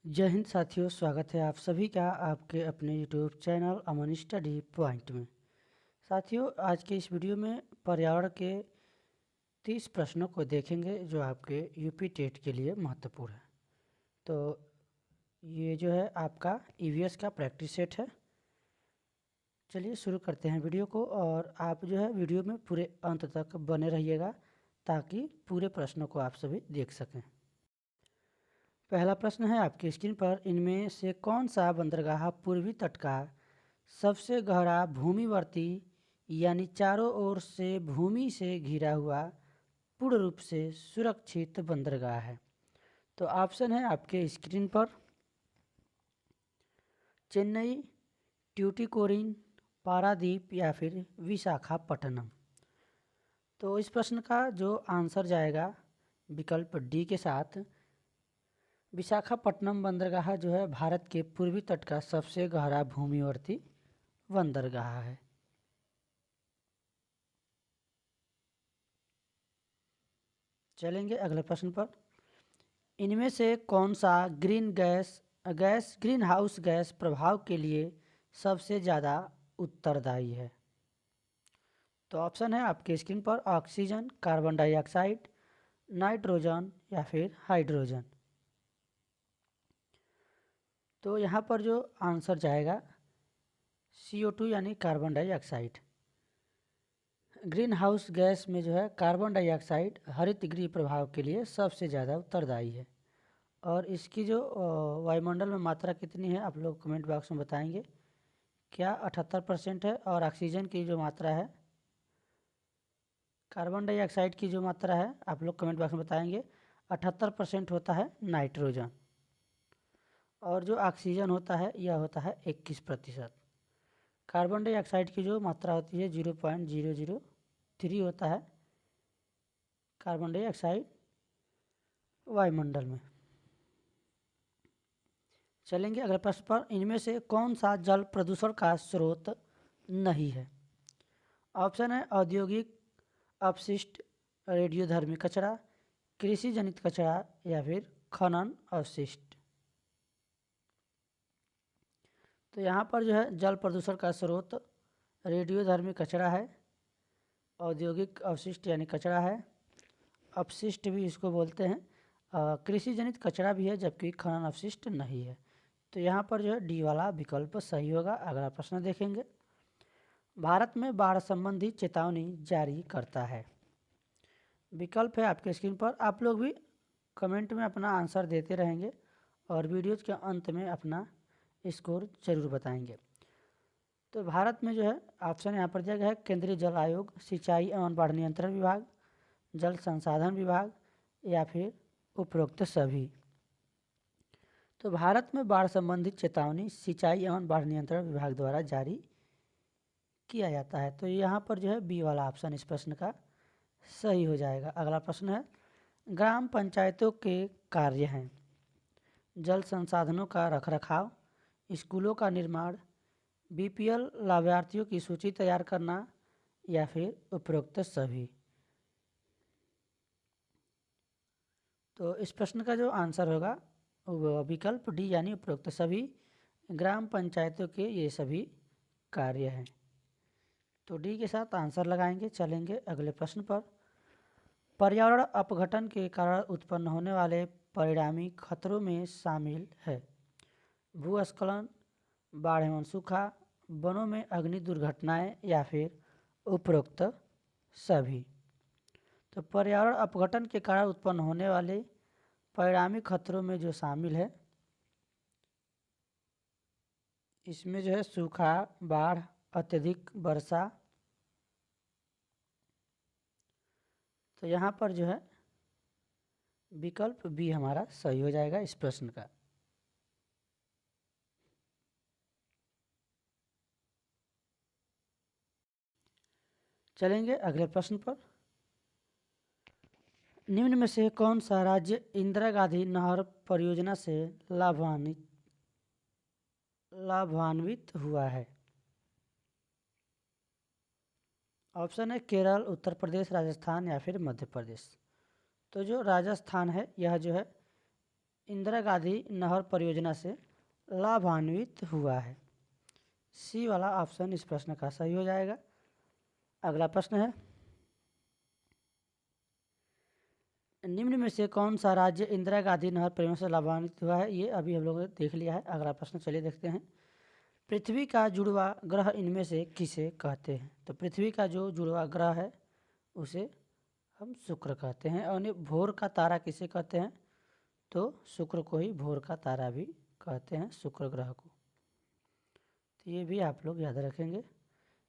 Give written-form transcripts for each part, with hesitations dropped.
जय हिंद साथियों, स्वागत है आप सभी का आपके अपने यूट्यूब चैनल अमन स्टडी पॉइंट में। साथियों, आज के इस वीडियो में पर्यावरण के 30 प्रश्नों को देखेंगे जो आपके यूपी टेट के लिए महत्वपूर्ण है। तो ये जो है आपका ईवीएस का प्रैक्टिस सेट है। चलिए शुरू करते हैं वीडियो को, और आप जो है वीडियो में पूरे अंत तक बने रहिएगा ताकि पूरे प्रश्नों को आप सभी देख सकें। पहला प्रश्न है आपकी स्क्रीन पर, इनमें से कौन सा बंदरगाह पूर्वी तट का सबसे गहरा भूमिवर्ती यानी चारों ओर से भूमि से घिरा हुआ पूर्ण रूप से सुरक्षित बंदरगाह है? तो ऑप्शन है आपके स्क्रीन पर चेन्नई, ट्यूटिकोरिन, पारादीप या फिर विशाखापट्टनम। तो इस प्रश्न का जो आंसर जाएगा विकल्प डी के साथ, विशाखापट्टनम बंदरगाह जो है भारत के पूर्वी तट का सबसे गहरा भूमिवर्ती बंदरगाह है। चलेंगे अगले प्रश्न पर, इनमें से कौन सा ग्रीन हाउस गैस प्रभाव के लिए सबसे ज़्यादा उत्तरदायी है? तो ऑप्शन है आपके स्क्रीन पर ऑक्सीजन, कार्बन डाइऑक्साइड, नाइट्रोजन या फिर हाइड्रोजन। तो यहाँ पर जो आंसर जाएगा CO2 यानी carbon dioxide. Green house gas में जो है कार्बन डाइऑक्साइड हरित गृह प्रभाव के लिए सबसे ज़्यादा उत्तरदायी है। और इसकी जो वायुमंडल में मात्रा कितनी है आप लोग कमेंट बॉक्स में बताएंगे। क्या 78% है? और ऑक्सीजन की जो मात्रा है, कार्बन डाइऑक्साइड की जो मात्रा है आप लोग कमेंट बॉक्स में बताएंगे। 78% होता है नाइट्रोजन, और जो ऑक्सीजन होता है यह होता है 21%। कार्बन डाइऑक्साइड की जो मात्रा होती है 0.003 होता है कार्बन डाइऑक्साइड वायुमंडल में। चलेंगे अगले प्रश्न पर, इनमें से कौन सा जल प्रदूषण का स्रोत नहीं है? ऑप्शन है औद्योगिक अपशिष्ट, रेडियोधर्मी कचरा, कृषि जनित कचरा या फिर खनन अवशिष्ट। तो यहाँ पर जो है जल प्रदूषण का स्रोत रेडियोधर्मी कचरा है, औद्योगिक अवशिष्ट यानी कचरा है, अपशिष्ट भी इसको बोलते हैं, कृषि जनित कचरा भी है, जबकि खनन अवशिष्ट नहीं है। तो यहाँ पर जो है डी वाला विकल्प सही होगा। अगला प्रश्न देखेंगे, भारत में बाढ़ संबंधी चेतावनी जारी करता है? विकल्प है आपके स्क्रीन पर, आप लोग भी कमेंट में अपना आंसर देते रहेंगे और वीडियोज के अंत में अपना स्कोर जरूर बताएंगे। तो भारत में जो है ऑप्शन यहाँ पर दिया गया है केंद्रीय जल आयोग, सिंचाई एवं बाढ़ नियंत्रण विभाग, जल संसाधन विभाग या फिर उपरोक्त सभी। तो भारत में बाढ़ संबंधित चेतावनी सिंचाई एवं बाढ़ नियंत्रण विभाग द्वारा जारी किया जाता है। तो यहाँ पर जो है बी वाला ऑप्शन इस प्रश्न का सही हो जाएगा। अगला प्रश्न है, ग्राम पंचायतों के कार्य हैं जल संसाधनों का रखरखाव, स्कूलों का निर्माण, BPL लाभार्थियों की सूची तैयार करना या फिर उपरोक्त सभी। तो इस प्रश्न का जो आंसर होगा वो विकल्प डी यानी उपरोक्त सभी, ग्राम पंचायतों के ये सभी कार्य हैं। तो डी के साथ आंसर लगाएंगे। चलेंगे अगले प्रश्न पर, पर्यावरण अपघटन के कारण उत्पन्न होने वाले परिणामी खतरों में शामिल है भूस्खलन, बाढ़ एवं सूखा, वनों में अग्नि दुर्घटनाएं या फिर उपरोक्त सभी। तो पर्यावरण अपघटन के कारण उत्पन्न होने वाले परिणामी खतरों में जो शामिल है इसमें जो है सूखा, बाढ़, अत्यधिक वर्षा। तो यहाँ पर जो है विकल्प बी हमारा सही हो जाएगा इस प्रश्न का। चलेंगे अगले प्रश्न पर, निम्न में से कौन सा राज्य इंदिरा गांधी नहर परियोजना से लाभान्वित हुआ है? ऑप्शन है केरल, उत्तर प्रदेश, राजस्थान या फिर मध्य प्रदेश। तो जो राजस्थान है यह जो है इंदिरा गांधी नहर परियोजना से लाभान्वित हुआ है? सी वाला ऑप्शन इस प्रश्न का सही हो जाएगा। अगला प्रश्न है, निम्न में से कौन सा राज्य इंदिरा गांधी नहर परियोजना से लाभान्वित हुआ है? ये अभी हम लोगों ने देख लिया है। अगला प्रश्न चलिए देखते हैं। पृथ्वी का जुड़वा ग्रह इनमें से किसे कहते हैं? तो पृथ्वी का जो जुड़वा ग्रह है उसे हम शुक्र कहते हैं। और भोर का तारा किसे कहते हैं? तो शुक्र को ही भोर का तारा भी कहते हैं, शुक्र ग्रह को। तो ये भी आप लोग याद रखेंगे।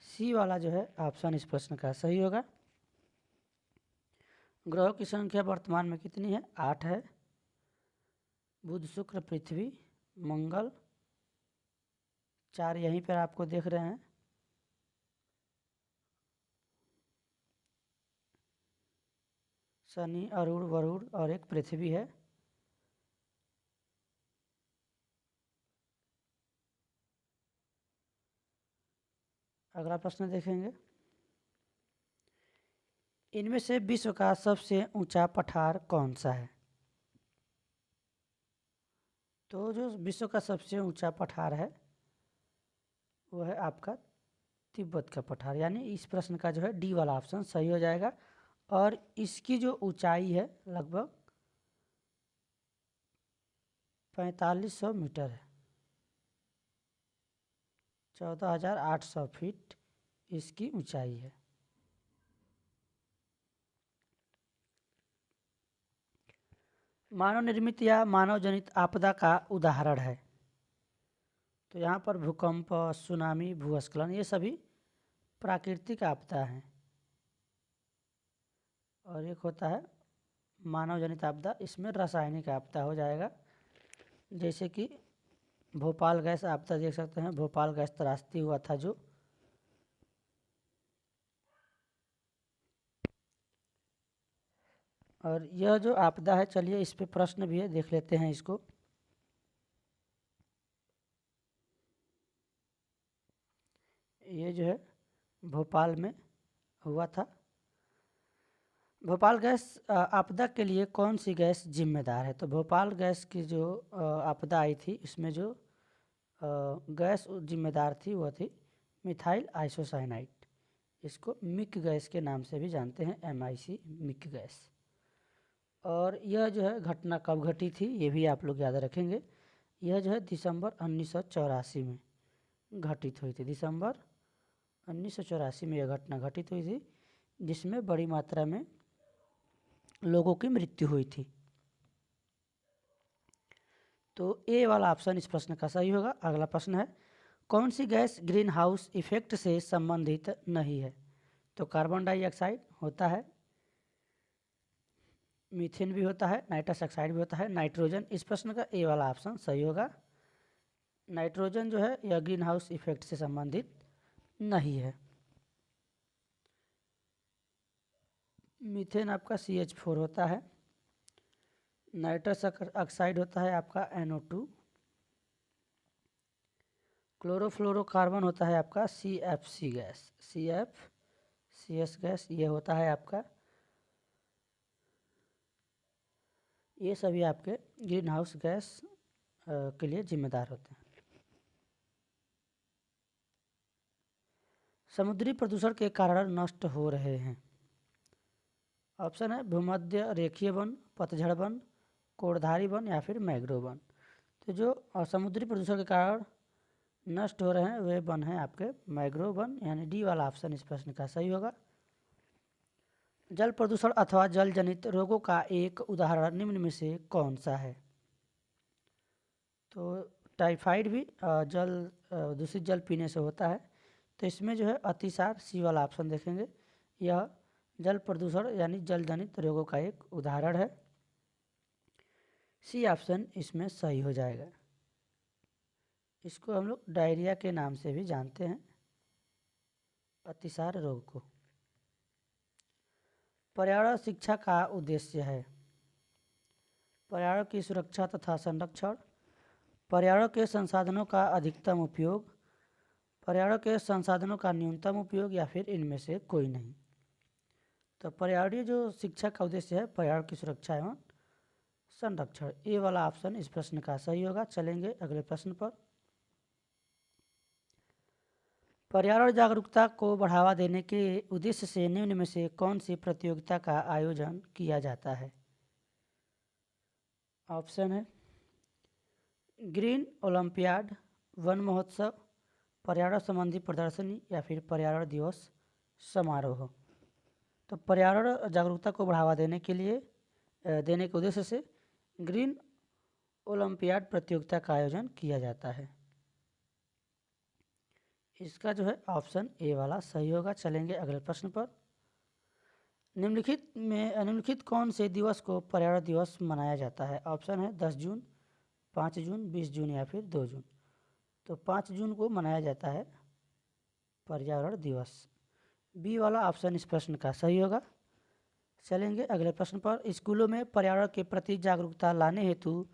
सी वाला जो है ऑप्शन इस प्रश्न का सही होगा। ग्रहों की संख्या वर्तमान में कितनी है? 8 है। बुध, शुक्र, पृथ्वी, मंगल, 4 यहीं पर आपको देख रहे हैं। शनि, अरुण, वरुण और एक पृथ्वी है। अगला प्रश्न देखेंगे, इनमें से विश्व का सबसे ऊंचा पठार कौन सा है? तो जो विश्व का सबसे ऊंचा पठार है वो है आपका तिब्बत का पठार, यानी इस प्रश्न का जो है डी वाला ऑप्शन सही हो जाएगा। और इसकी जो ऊंचाई है लगभग 4500 मीटर है, 14,800 फीट इसकी ऊंचाई है। मानव निर्मित या मानव जनित आपदा का उदाहरण है? तो यहाँ पर भूकंप, सुनामी, भूस्खलन ये सभी प्राकृतिक आपदा हैं। और एक होता है मानव जनित आपदा, इसमें रासायनिक आपदा हो जाएगा। जैसे कि भोपाल गैस आपदा देख सकते हैं, भोपाल गैस त्रासदी हुआ था जो। और यह जो आपदा है, चलिए इस पे प्रश्न भी है, देख लेते हैं इसको। ये जो है भोपाल में हुआ था। भोपाल गैस आपदा के लिए कौन सी गैस जिम्मेदार है? तो भोपाल गैस की जो आपदा आई थी इसमें जो गैस जिम्मेदार थी वो थी मिथाइल आइसोसाइनाइड। इसको मिक गैस के नाम से भी जानते हैं, MIC, मिक गैस। और यह जो है घटना कब घटी थी ये भी आप लोग याद रखेंगे। यह जो है दिसंबर 1984 में घटित हुई थी। दिसंबर 1984 में यह घटना घटित हुई थी, जिसमें बड़ी मात्रा में लोगों की मृत्यु हुई थी। तो ए वाला ऑप्शन इस प्रश्न का सही होगा। अगला प्रश्न है, कौन सी गैस ग्रीन हाउस इफेक्ट से संबंधित नहीं है? तो कार्बन डाइऑक्साइड होता है, मीथेन भी होता है, नाइट्रस ऑक्साइड भी होता है, नाइट्रोजन। इस प्रश्न का ए वाला ऑप्शन सही होगा। नाइट्रोजन जो है यह ग्रीन हाउस इफेक्ट से संबंधित नहीं है। मीथेन आपका CH4 होता है, नाइट्रस ऑक्साइड होता है आपका NO2, क्लोरोफ्लोरोकार्बन होता है आपका CFC गैस, CFCS गैस ये होता है आपका। ये सभी आपके ग्रीन हाउस गैस के लिए जिम्मेदार होते हैं। समुद्री प्रदूषण के कारण नष्ट हो रहे हैं? ऑप्शन है भूमध्य रेखीय वन, पतझड़ वन, कोड़धारी वन या फिर मैंग्रोव वन। तो जो समुद्री प्रदूषण के कारण नष्ट हो रहे हैं वे वन हैं आपके मैंग्रोव वन, यानी डी वाला ऑप्शन इस प्रश्न का सही होगा। जल प्रदूषण अथवा जल जनित रोगों का एक उदाहरण निम्न में से कौन सा है? तो टाइफाइड भी दूषित जल पीने से होता है। तो इसमें जो है अतिसार, सी वाला ऑप्शन देखेंगे, यह जल प्रदूषण यानी जल जनित रोगों का एक उदाहरण है। सी ऑप्शन इसमें सही हो जाएगा। इसको हम लोग डायरिया के नाम से भी जानते हैं, अतिसार रोग को। पर्यावरण शिक्षा का उद्देश्य है? पर्यावरण की सुरक्षा तथा संरक्षण, पर्यावरण के संसाधनों का अधिकतम उपयोग, पर्यावरण के संसाधनों का न्यूनतम उपयोग या फिर इनमें से कोई नहीं। तो पर्यावरणीय जो शिक्षा का उद्देश्य है पर्यावरण की सुरक्षा एवं संरक्षण। ए वाला ऑप्शन इस प्रश्न का सही होगा। चलेंगे अगले प्रश्न पर। पर्यावरण जागरूकता को बढ़ावा देने के उद्देश्य से निम्न में से कौन सी प्रतियोगिता का आयोजन किया जाता है? ऑप्शन है ग्रीन ओलंपियाड, वन महोत्सव, पर्यावरण संबंधी प्रदर्शनी या फिर पर्यावरण दिवस समारोह। तो पर्यावरण जागरूकता को बढ़ावा देने के लिए देने के उद्देश्य से ग्रीन ओलंपियाड प्रतियोगिता का आयोजन किया जाता है। इसका जो है ऑप्शन ए वाला सही होगा। चलेंगे अगले प्रश्न पर। निम्नलिखित कौन से दिवस को पर्यावरण दिवस मनाया जाता है? ऑप्शन है 10 जून, 5 जून, 20 जून या फिर 2 जून। तो 5 जून को मनाया जाता है पर्यावरण दिवस। बी वाला ऑप्शन इस प्रश्न का सही होगा। चलेंगे अगले प्रश्न पर। स्कूलों में पर्यावरण के प्रति जागरूकता लाने हेतु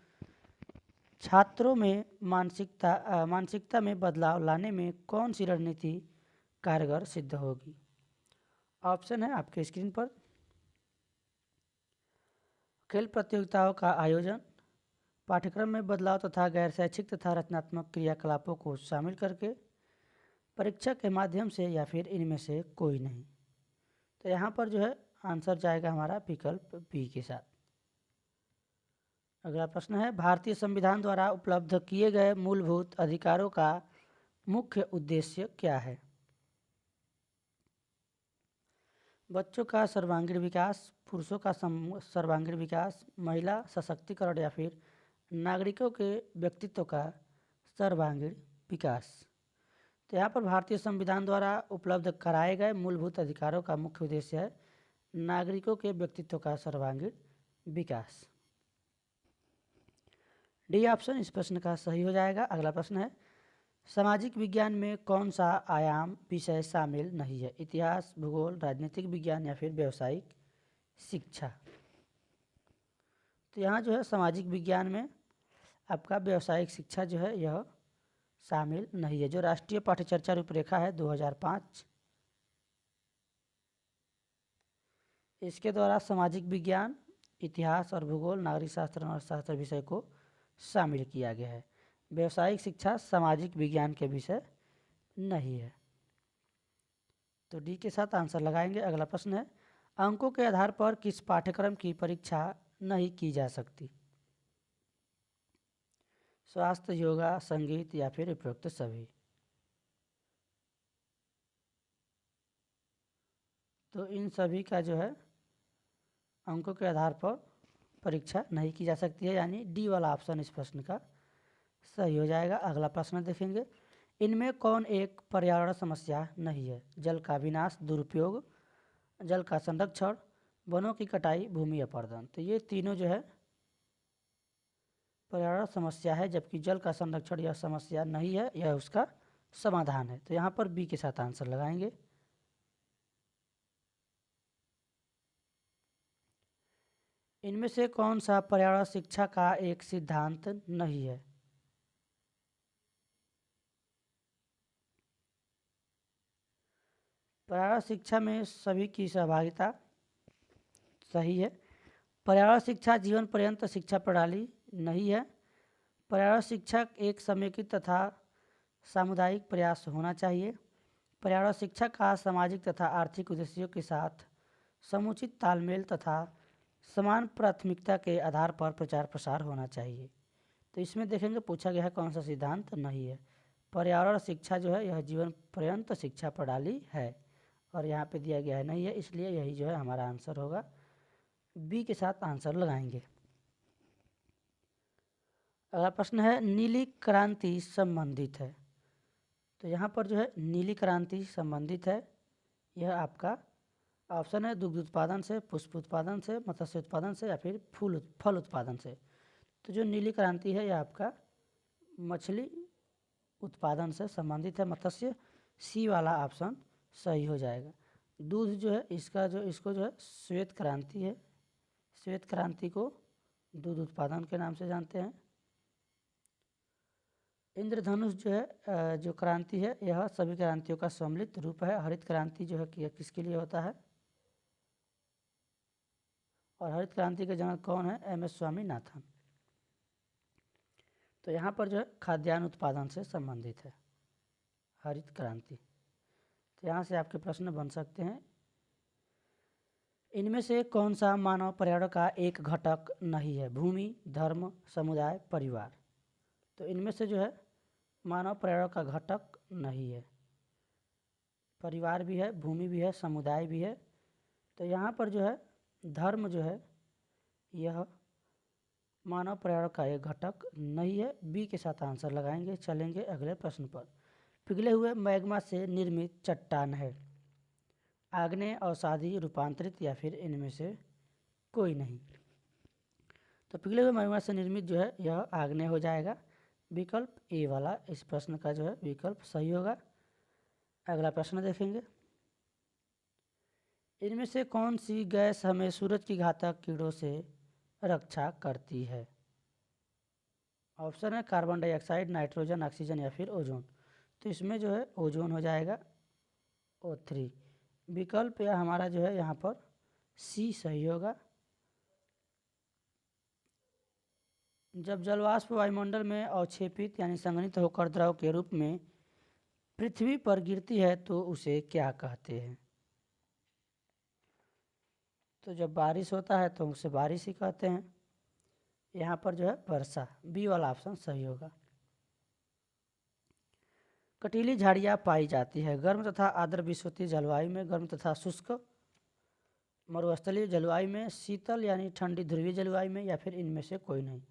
छात्रों में मानसिकता में बदलाव लाने में कौन सी रणनीति कारगर सिद्ध होगी? ऑप्शन है आपके स्क्रीन पर। खेल प्रतियोगिताओं का आयोजन, पाठ्यक्रम में बदलाव तथा गैर शैक्षिक तथा रचनात्मक क्रियाकलापों को शामिल करके, परीक्षा के माध्यम से या फिर इनमें से कोई नहीं। तो यहाँ पर जो है आंसर जाएगा हमारा विकल्प बी के साथ। अगला प्रश्न है भारतीय संविधान द्वारा उपलब्ध किए गए मूलभूत अधिकारों का मुख्य उद्देश्य क्या है? बच्चों का सर्वांगीण विकास, पुरुषों का सर्वांगीण विकास, महिला सशक्तिकरण या फिर नागरिकों के व्यक्तित्व का सर्वांगीण विकास। तो यहाँ पर भारतीय संविधान द्वारा उपलब्ध कराए गए मूलभूत अधिकारों का मुख्य उद्देश्य है नागरिकों के व्यक्तित्व का सर्वांगीण विकास। डी ऑप्शन इस प्रश्न का सही हो जाएगा। अगला प्रश्न है सामाजिक विज्ञान में कौन सा आयाम विषय शामिल नहीं है? इतिहास, भूगोल, राजनीतिक विज्ञान या फिर व्यावसायिक शिक्षा। तो यहाँ जो है सामाजिक विज्ञान में आपका व्यावसायिक शिक्षा जो है यह शामिल नहीं है। जो राष्ट्रीय पाठ्यचर्या रूपरेखा है 2005, इसके द्वारा सामाजिक विज्ञान, इतिहास और भूगोल, नागरिक शास्त्र और अर्थशास्त्र विषय को शामिल किया गया है। व्यावसायिक शिक्षा सामाजिक विज्ञान के विषय नहीं है। तो डी के साथ आंसर लगाएंगे। अगला प्रश्न है अंकों के आधार पर किस पाठ्यक्रम की परीक्षा नहीं की जा सकती? स्वास्थ्य, योगा, संगीत या फिर उपरोक्त सभी। तो इन सभी का जो है अंकों के आधार पर परीक्षा नहीं की जा सकती है, यानी डी वाला ऑप्शन इस प्रश्न का सही हो जाएगा। अगला प्रश्न देखेंगे इनमें कौन एक पर्यावरण समस्या नहीं है? जल का विनाश, दुरुपयोग, जल का संरक्षण, वनों की कटाई, भूमि अपरदन। तो ये तीनों जो है पर्यावरण समस्या है, जबकि जल का संरक्षण यह समस्या नहीं है, यह उसका समाधान है। तो यहाँ पर बी के साथ आंसर लगाएंगे। इनमें से कौन सा पर्यावरण शिक्षा का एक सिद्धांत नहीं है? पर्यावरण शिक्षा में सभी की सहभागिता सही है। पर्यावरण शिक्षा जीवन पर्यंत शिक्षा प्रणाली नहीं है। पर्यावरण शिक्षा एक समेकित तथा सामुदायिक प्रयास होना चाहिए। पर्यावरण शिक्षा का सामाजिक तथा आर्थिक उद्देश्यों के साथ समुचित तालमेल तथा समान प्राथमिकता के आधार पर प्रचार प्रसार होना चाहिए। तो इसमें देखेंगे पूछा गया है कौन सा सिद्धांत नहीं है। पर्यावरण शिक्षा जो है यह जीवन पर्यंत शिक्षा प्रणाली है, और यहाँ पे दिया गया है नहीं है, इसलिए यही जो है हमारा आंसर होगा। बी के साथ आंसर लगाएंगे। अगला प्रश्न है नीली क्रांति संबंधित है। तो यहाँ पर जो है नीली क्रांति संबंधित है, यह आपका ऑप्शन है दुग्ध उत्पादन से, पुष्प उत्पादन से, मत्स्य उत्पादन से या फिर फल उत्पादन से। तो जो नीली क्रांति है यह आपका मछली उत्पादन से संबंधित है, मत्स्य। सी वाला ऑप्शन सही हो जाएगा। दूध जो है इसको जो है श्वेत क्रांति है। श्वेत क्रांति को दूध उत्पादन के नाम से जानते हैं। इंद्रधनुष जो है जो क्रांति है यह सभी क्रांतियों का सम्मिलित रूप है। हरित क्रांति जो है कि किसके लिए होता है? और हरित क्रांति के जनक कौन है? MS स्वामीनाथन। तो यहाँ पर जो है खाद्यान्न उत्पादन से संबंधित है हरित क्रांति। तो यहाँ से आपके प्रश्न बन सकते हैं, इनमें से कौन सा मानव पर्यावरण का एक घटक नहीं है? भूमि, धर्म, समुदाय, परिवार। तो इनमें से जो है मानव पर्यावरण का घटक नहीं है। परिवार भी है, भूमि भी है, समुदाय भी है। तो यहाँ पर जो है धर्म जो है यह मानव पर्यावरण का एक घटक नहीं है। बी के साथ आंसर लगाएंगे। चलेंगे अगले प्रश्न पर। पिघले हुए मैग्मा से निर्मित चट्टान है, आग्नेय, अवसादी, रूपांतरित या फिर इनमें से कोई नहीं। तो पिघले हुए मैग्मा से निर्मित जो है यह आग्नेय हो जाएगा। विकल्प ए वाला इस प्रश्न का जो है विकल्प सही होगा। अगला प्रश्न देखेंगे, इनमें से कौन सी गैस हमें सूरज की घातक किरणों से रक्षा करती है? ऑप्शन है कार्बन डाइऑक्साइड, नाइट्रोजन, ऑक्सीजन या फिर ओजोन। तो इसमें जो है ओजोन हो जाएगा, O3। विकल्प या हमारा जो है यहाँ पर सी सही होगा। जब जलवाष्प वायुमंडल में अवक्षेपित यानी संघनित होकर द्रव के रूप में पृथ्वी पर गिरती है तो उसे क्या कहते हैं? तो जब बारिश होता है तो उसे बारिश ही कहते हैं। यहाँ पर जो है वर्षा। बी वाला ऑप्शन सही होगा। कटीली झाड़ियाँ पाई जाती है गर्म तथा आर्द्र विषुवतीय जलवायु में, गर्म तथा शुष्क मरुस्थलीय जलवायु में, शीतल यानी ठंडी ध्रुवीय जलवायु में या फिर इनमें से कोई नहीं।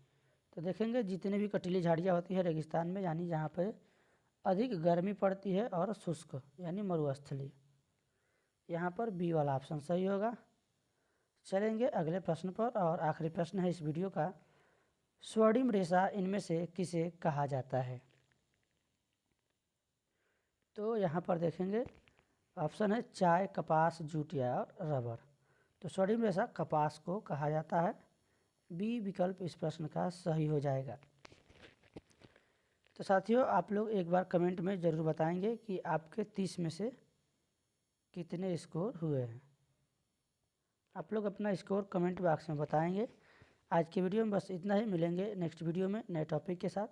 तो देखेंगे जितनी भी कटीली झाड़ियाँ होती है रेगिस्तान में यानी जहाँ पर अधिक गर्मी पड़ती है, और शुष्क यानी मरुस्थलीय, यहाँ पर बी वाला ऑप्शन सही होगा। चलेंगे अगले प्रश्न पर, और आखिरी प्रश्न है इस वीडियो का। स्वर्णिम रेशा इनमें से किसे कहा जाता है? तो यहाँ पर देखेंगे ऑप्शन है चाय, कपास, जूट या रबर। तो स्वर्णिम रेशा कपास को कहा जाता है। बी विकल्प इस प्रश्न का सही हो जाएगा। तो साथियों आप लोग एक बार कमेंट में ज़रूर बताएंगे कि आपके 30 में से कितने स्कोर हुए हैं। आप लोग अपना स्कोर कमेंट बॉक्स में बताएंगे। आज की वीडियो में बस इतना ही। मिलेंगे नेक्स्ट वीडियो में नए टॉपिक के साथ।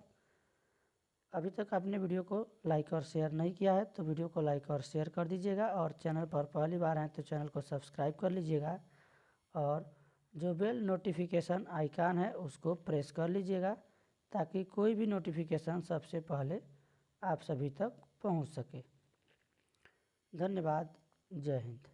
अभी तक आपने वीडियो को लाइक और शेयर नहीं किया है तो वीडियो को लाइक और शेयर कर दीजिएगा, और चैनल पर पहली बार हैं तो चैनल को सब्सक्राइब कर लीजिएगा, और जो बेल नोटिफिकेशन आइकन है उसको प्रेस कर लीजिएगा ताकि कोई भी नोटिफिकेशन सबसे पहले आप सभी तक पहुंच सके। धन्यवाद। जय हिंद।